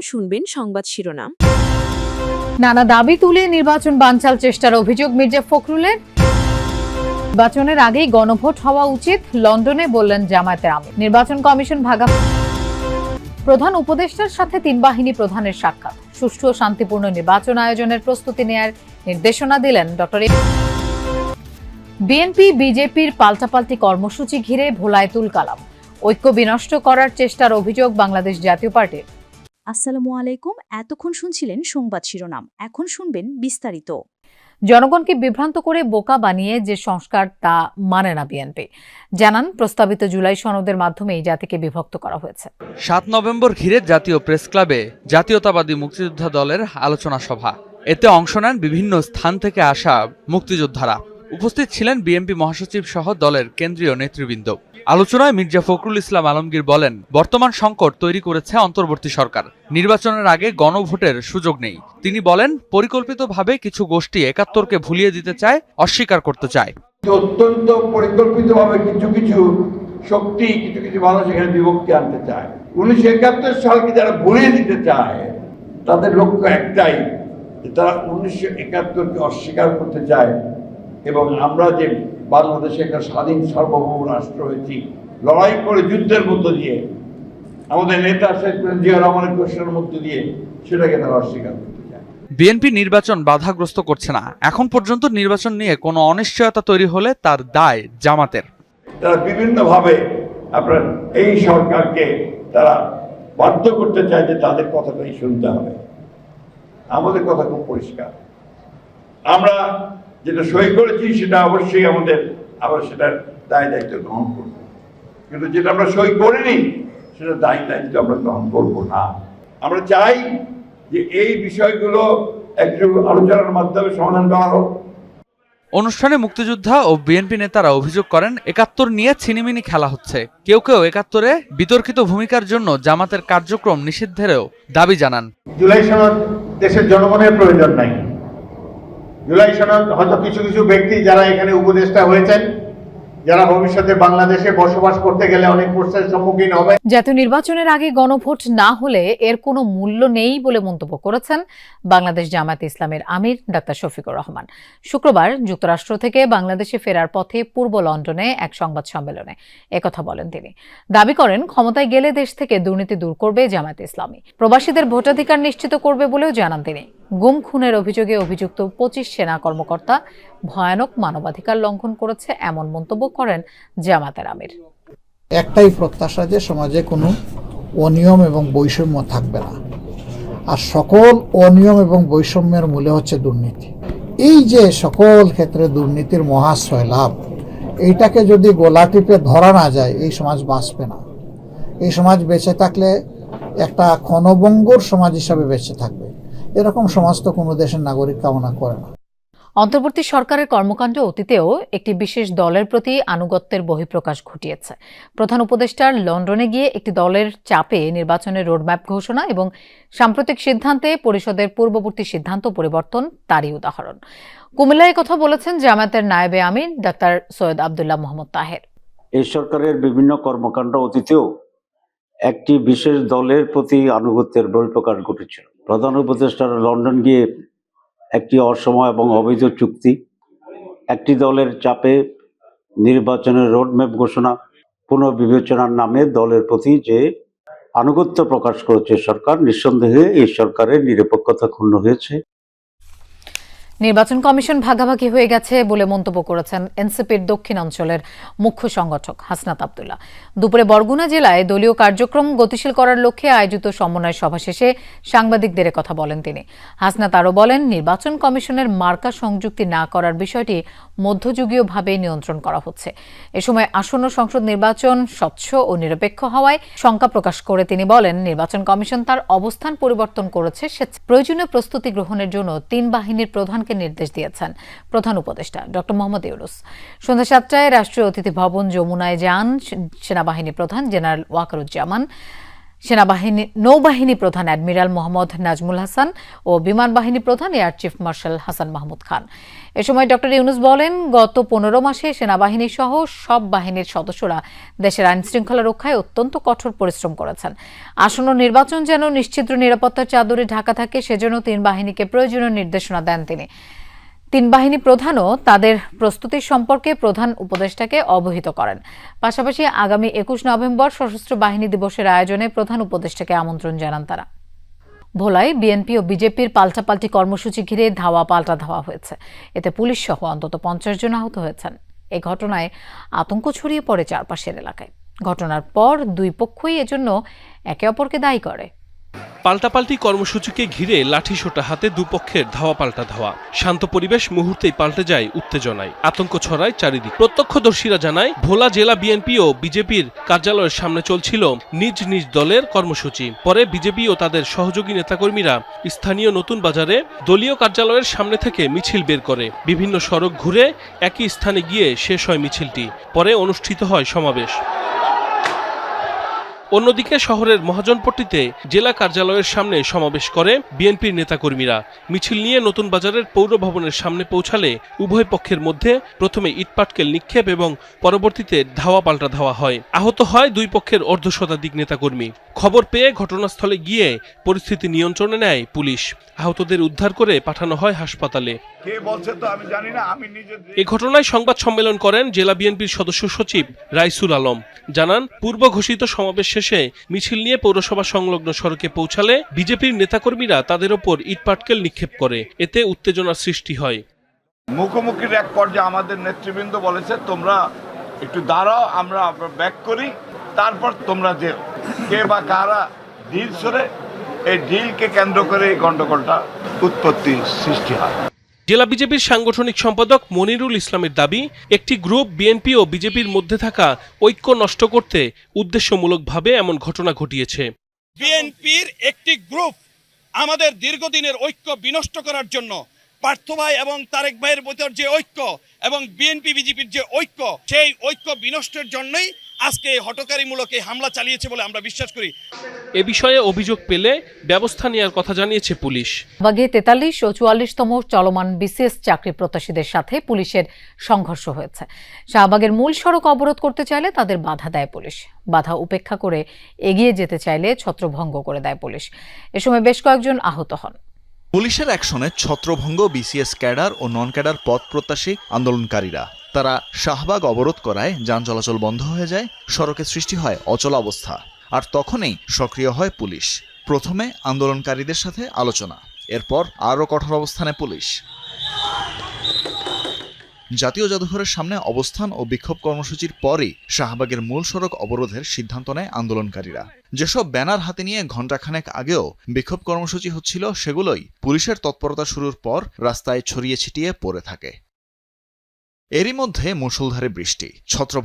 শুনবেন সংবাদ শিরোনাম। নানা দাবি তুলে নির্বাচন বানচাল চেষ্টার অভিযোগ মির্জা ফখরুলের। নির্বাচনের আগেই গণভোট হওয়া উচিত, লন্ডনে বললেন জামায়াতের আমির। নির্বাচন কমিশন প্রধান উপদেষ্টার সাথে তিন বাহিনী প্রধানের সাক্ষাৎ। সুষ্ঠু ও শান্তিপূর্ণ নির্বাচন আয়োজনের প্রস্তুতি নেয়ার নির্দেশনা দিলেন ডক্টর। বিএনপি বিজেপির পাল্টাপাল্টি কর্মসূচি ঘিরে ভোলায় তুলকালাম। ঐক্য বিনষ্ট করার চেষ্টার অভিযোগ বাংলাদেশ জাতীয় পার্টির। আসসালামু আলাইকুম। এতক্ষণ শুনছিলেন সংবাদ শিরোনাম, এখন শুনবেন বিস্তারিত। জনগণকে বিভ্রান্ত করে বোকা বানিয়ে যে সংস্কার তা মানে না বিএনপি। জানান, প্রস্তাবিত জুলাই সনদের মাধ্যমেই জাতিকে বিভক্ত করা হয়েছে। ৭ নভেম্বর ঘিরে জাতীয় প্রেস ক্লাবে জাতীয়তাবাদী মুক্তিযোদ্ধা দলের আলোচনা সভা। এতে অংশ নেন বিভিন্ন স্থান থেকে আসা মুক্তিযোদ্ধারা। উপস্থিত ছিলেন বিএনপি মহাসচিব সহ দলের কেন্দ্রীয় নেতৃবৃন্দ। আলোচনায় মির্জা ফখরুল ইসলাম আলমগীর বলেন, বর্তমান সংকট তৈরি করেছে অন্তর্বর্তী সরকার। নির্বাচনের আগে গণভোটের সুযোগ নেই। তিনি বলেন, পরিকল্পিতভাবে কিছু গোষ্ঠী ৭১কে ভুলিয়ে দিতে চায়, অস্বীকার করতে চায়। অত্যন্ত পরিকল্পিতভাবে কিছু কিছু শক্তি, কিছু কিছু মানুষ এখানে বিভক্তি আনতে চায়। 1971 সালকে যারা ভুলিয়ে দিতে চায়, তাদের লক্ষ্য একটাই, যে তারা 1971কে অস্বীকার করতে চায়। এবং আমরা যে বাংলাদেশে একটা স্বাধীন সার্বভৌম রাষ্ট্র হয়েছি, লড়াই করে যুদ্ধের মধ্য দিয়ে, আমাদের নেতা শেখ জিয়া রহমানের ঘোষণার মধ্য দিয়ে, সেটাকে তারা অস্বীকার করতে চায়। বিএনপি নির্বাচন বাধাগ্রস্ত করছে না। এখন পর্যন্ত নির্বাচন নিয়ে কোনো অনিশ্চয়তা তৈরি হলে তার দায় জামাতের। তারা বিভিন্নভাবে আপনার এই সরকারকে তারা বাধ্য করতে চায় যে তাদের কথাটাই শুনতে হবে। আমাদের কথা খুব পরিষ্কার, আমরা যেটা সই করেছি সেটা অবশ্যই আমাদের, আবার সেটার দায় দায়িত্ব গ্রহণ করব। কিন্তু যেটা আমরা সই করিনি সেটা দায় দায়িত্ব আমরা গ্রহণ করব না। আমরা চাই যে এই বিষয়গুলো একটু আলোচনার মাধ্যমে সমাধান করা হোক। অনুষ্ঠানে মুক্তিযোদ্ধা ও বিএনপি নেতারা অভিযোগ করেন, ৭১ নিয়ে ছিনিমিনি খেলা হচ্ছে। কেউ কেউ ৭১-এ বিতর্কিত ভূমিকার জন্য জামাতের কার্যক্রম নিষিদ্ধেরও দাবি জানান। জুলাই সনদ দেশের জনগণের প্রয়োজন নাই। জুলাই সনদ হয়তো কিছু কিছু ব্যক্তি যারা এখানে উপদেষ্টা হয়েছেন, যারা ভবিষ্যতে বাংলাদেশে বসবাস করতে গেলে অনেক প্রশ্নের সম্মুখীন হবে। জাতীয় নির্বাচনের আগে গণভোট না হলে এর কোনো মূল্য নেই বলে মন্তব্য করেছেন বাংলাদেশ জামায়াতে ইসলামের আমির ডাক্তার শফিকুর রহমান। শুক্রবার যুক্তরাষ্ট্র থেকে বাংলাদেশে ফেরার পথে পূর্ব লন্ডনে এক সংবাদ সম্মেলনে একথা বলেন তিনি। দাবি করেন, ক্ষমতায় গেলে দেশ থেকে দুর্নীতি দূর করবে জামায়াতে ইসলামী, প্রবাসীদের ভোটাধিকার নিশ্চিত করবে বলেও জানান তিনি। গুম খুনের অভিযোগে অভিযুক্ত ২৫ সেনা কর্মকর্তা ভয়ানক মানবাধিকার লঙ্ঘন করেছে, এমন মন্তব্য করেন জামায়াতের আমির। একটাই প্রত্যাশা, যে সমাজে কোনো অনিয়ম এবং বৈষম্য থাকবে না। আর সকল অনিয়ম এবং বৈষম্যের মূলে হচ্ছে দুর্নীতি। এই যে সকল ক্ষেত্রে দুর্নীতির মহাশ্রয় লাভ, এইটাকে যদি গোলা টিপে ধরা না যায়, এই সমাজ বাঁচবে না। এই সমাজ বেঁচে থাকলে একটা ক্ষণভঙ্গুর সমাজ হিসাবে বেঁচে থাকবে। এরকম সমাজ তো কোনো দেশের নাগরিক কামনা করে না। অন্তর্বর্তী সরকারের কর্মকাণ্ড অতীতেও একটি বিশেষ দলের প্রতি আনুগত্যের বহিঃপ্রকাশ ঘটিয়েছে। প্রধান উপদেষ্টার লন্ডনে গিয়ে একটি দলের চাপে নির্বাচনের রোডম্যাপ ঘোষণা এবং সাম্প্রতিক সিদ্ধান্তে পরিষদের পূর্ববর্তী সিদ্ধান্ত পরিবর্তন তারই উদাহরণ। কুমিল্লায় কথা বলেছেন জামায়াতের নায়েবে আমির ডাক্তার সৈয়দ আব্দুল্লাহ মোহাম্মদ তাহের। এই সরকারের বিভিন্ন কর্মকাণ্ড অতীতেও একটি বিশেষ দলের প্রতি আনুগত্যের বহিঃপ্রকাশ ঘটেছিল। প্রধান উপদেষ্টার লন্ডন গিয়ে একটি অসময় এবং অবৈধ চুক্তি, একটি দলের চাপে নির্বাচনের রোডম্যাপ ঘোষণা, পুনর্বিবেচনার নামে দলের প্রতি যে আনুগত্য প্রকাশ করেছে সরকার, নিঃসন্দেহে এই সরকারের নিরপেক্ষতা ক্ষুণ্ণ হয়েছে। নির্বাচন কমিশন ভাগাভাগি হয়ে গেছে বলে মন্তব্য করেছেন এনসিপির দক্ষিণ অঞ্চলের মুখ্য সংগঠক হাসনাত আব্দুল্লাহ। দুপুরে বরগুনা জেলায় দলীয় কার্যক্রম গতিশীল করার লক্ষ্যে আয়োজিত সমন্বয় সভা শেষে সাংবাদিকদের কথা বলেন তিনি। হাসনাত আরও বলেন, নির্বাচন কমিশনের মার্কা সংযুক্তি না করার বিষয়টি মধ্যযুগীয়ভাবে নিয়ন্ত্রণ করা হচ্ছে। এ সময় আসন্ন সংসদ নির্বাচন স্বচ্ছ ও নিরপেক্ষ হওয়ায় শঙ্কা প্রকাশ করে তিনি বলেন, নির্বাচন কমিশন তার অবস্থান পরিবর্তন করেছে। প্রয়োজনীয় প্রস্তুতি গ্রহণের জন্য তিন বাহিনীর প্রধান নির্দেশ দিয়েছেন প্রধান উপদেষ্টা ডক্টর মোহাম্মদ ইউনূস। সন্ধ্যা ৭টায় রাষ্ট্রীয় অতিথি ভবন যমুনায় যান সেনাবাহিনী প্রধান জেনারেল ওয়াকারুজ্জামান। নৌবাহিনী প্রধান অ্যাডমিরাল মোহাম্মদ নাজমুল হাসান ও বিমান বাহিনী প্রধান air chief marshal Hasan Mahmud Khan. এ সময় ডক্টর ইউনূস বলেন, গত 15 মাসে সেনাবাহিনী সহ সব বাহিনীর সদস্যরা দেশের আইন শৃঙ্খলা রক্ষায় অত্যন্ত কঠোর পরিশ্রম করেছেন। আসন্ন নির্বাচন যেন নিশ্চিদ্র নিরাপত্তার চাদরে ঢাকা থাকে, সেজন্য 3 বাহিনীকে প্রয়োজনীয় নির্দেশনা দেন তিনি। 3 বাহিনী প্রধানও তাদের প্রস্তুতির সম্পর্কে প্রধান উপদেষ্টাকে অবহিত করেন। পাশাপাশি আগামী 21 নভেম্বর সশস্ত্র বাহিনী দিবসের আয়োজনে প্রধান উপদেষ্টাকে আমন্ত্রণ জানান তারা। ভোলায় বিএনপি ও বিজেপির পাল্টাপাল্টি কর্মসূচি ঘিরে ধাওয়া পাল্টা ধাওয়া হয়েছে। এতে পুলিশ সহ অন্তত 50 জন আহত হয়েছেন। এই ঘটনায় আতঙ্ক ছড়িয়ে পড়ে চারপাশের এলাকায়। ঘটনার পর দুই পক্ষই এজন্য একে অপরকে দায়ী করে। পাল্টাপাল্টি কর্মসূচিকে ঘিরে লাঠিসোঁটা হাতে দুপক্ষের ধাওয়া পাল্টা ধাওয়া। শান্ত পরিবেশ মুহূর্তেই পাল্টে যায় উত্তেজনায়, আতঙ্ক ছড়ায় চারিদিক। প্রত্যক্ষদর্শীরা জানায়, ভোলা জেলা বিএনপি ও বিজেপির কার্যালয়ের সামনে চলছিল নিজ নিজ দলের কর্মসূচি। পরে বিজেপি ও তাদের সহযোগী নেতাকর্মীরা স্থানীয় নতুন বাজারে দলীয় কার্যালয়ের সামনে থেকে মিছিল বের করে। বিভিন্ন সড়ক ঘুরে একই স্থানে গিয়ে শেষ হয় মিছিলটি। পরে অনুষ্ঠিত হয় সমাবেশ। অন্যদিকে শহরের মহাজনপট্টিতে জেলা কার্যালয়ের সামনে সমাবেশ করে বিএনপির নেতাকর্মীরা। মিছিল নিয়ে নতুন বাজারের পৌর ভবনের সামনে পৌঁছালে উভয় পক্ষের মধ্যে প্রথমে ইটপাটকেল নিক্ষেপ এবং পরবর্তীতে ধাওয়া পাল্টা ধাওয়া হয়। আহত হয় দুই পক্ষের অর্ধশতাধিক নেতাকর্মী। খবর পেয়ে ঘটনাস্থলে গিয়ে পরিস্থিতি নিয়ন্ত্রণে নেয় পুলিশ। আহতদের উদ্ধার করে পাঠানো হয় হাসপাতালে। এ ঘটনায় সংবাদ সম্মেলন করেন জেলা বিএনপির সদস্য সচিব রাইসুল আলম। জানান, পূর্ব ঘোষিত সমাবেশ শেষে মিছিল নিয়ে পৌরসভা সংলগ্ন সড়কে পৌঁছালে বিজেপির নেতাকর্মীরা তাদের ওপর ইটপাটকেল নিক্ষেপ করে। এতে উত্তেজনার সৃষ্টি হয়। মুখোমুখির এক পর্যায়ে আমাদের নেতৃবৃন্দ বলেছে, তোমরা একটু দাঁড়াও, আমরা ব্যাক করি, তারপর তোমরা যে কে বা কারা ডিল সরে, এই ডিলকে কেন্দ্র করে এই গন্ডগোলটা উৎপত্তি সৃষ্টি হয়। জেলা বিজেপির সাংগঠনিক সম্পাদক মনিরুল ইসলামের দাবি, একটি গ্রুপ বিএনপি ও বিজেপির মধ্যে থাকা ঐক্য নষ্ট করতে উদ্দেশ্যমূলকভাবে এমন ঘটনা ঘটিয়েছে। বিএনপির একটি গ্রুপ আমাদের দীর্ঘদিনের ঐক্য বিনষ্ট করার জন্য, পার্থ ভাই এবং তারেক ভাইয়ের ভিতর যে ঐক্য এবং বিএনপি বিজেপির যে ঐক্য, সেই ঐক্য বিনষ্টের জন্যই আজকে হঠকারীমূলক এই হামলা চালিয়েছে বলে আমরা বিশ্বাস করি। এ বিষয়ে অভিযোগ পেলে ব্যবস্থা নেওয়ার কথা জানিয়েছে পুলিশ। শাহবাগে 43 ও 44তম চলমান বিসিএস চাকরি প্রত্যাশীদের সাথে পুলিশের সংঘর্ষ হয়েছে। শাহবাগের মূল সড়ক অবরোধ করতে চাইলে তাদের বাধা দেয় পুলিশ। বাধা উপেক্ষা করে এগিয়ে যেতে চাইলে ছত্রভঙ্গ করে দেয় পুলিশ। এ সময় বেশ কয়েকজন আহত হন। পুলিশের অ্যাকশনে ছত্রভঙ্গ বিসিএস ক্যাডার ও নন ক্যাডার পদ প্রত্যাশী আন্দোলনকারীরা। তারা শাহবাগ অবরোধ করায় যান চলাচল বন্ধ হয়ে যায়, সড়কে সৃষ্টি হয় অচলা অবস্থা। আর তখনই সক্রিয় হয় পুলিশ। প্রথমে আন্দোলনকারীদের সাথে আলোচনা, এরপর আরও কঠোর অবস্থানে পুলিশ। জাতীয় জাদুঘরের সামনে অবস্থান ও বিক্ষোভ কর্মসূচির পরই শাহবাগের মূল সড়ক অবরোধের সিদ্ধান্ত নেয় আন্দোলনকারীরা। যেসব ব্যানার হাতে নিয়ে ঘণ্টাখানেক আগেও বিক্ষোভ কর্মসূচি হচ্ছিল, সেগুলোই পুলিশের তৎপরতা শুরুর পর রাস্তায় ছড়িয়ে ছিটিয়ে পড়ে থাকে। এরই মধ্যে মুষলধারে বৃষ্টি, ছত্রভঙ্গ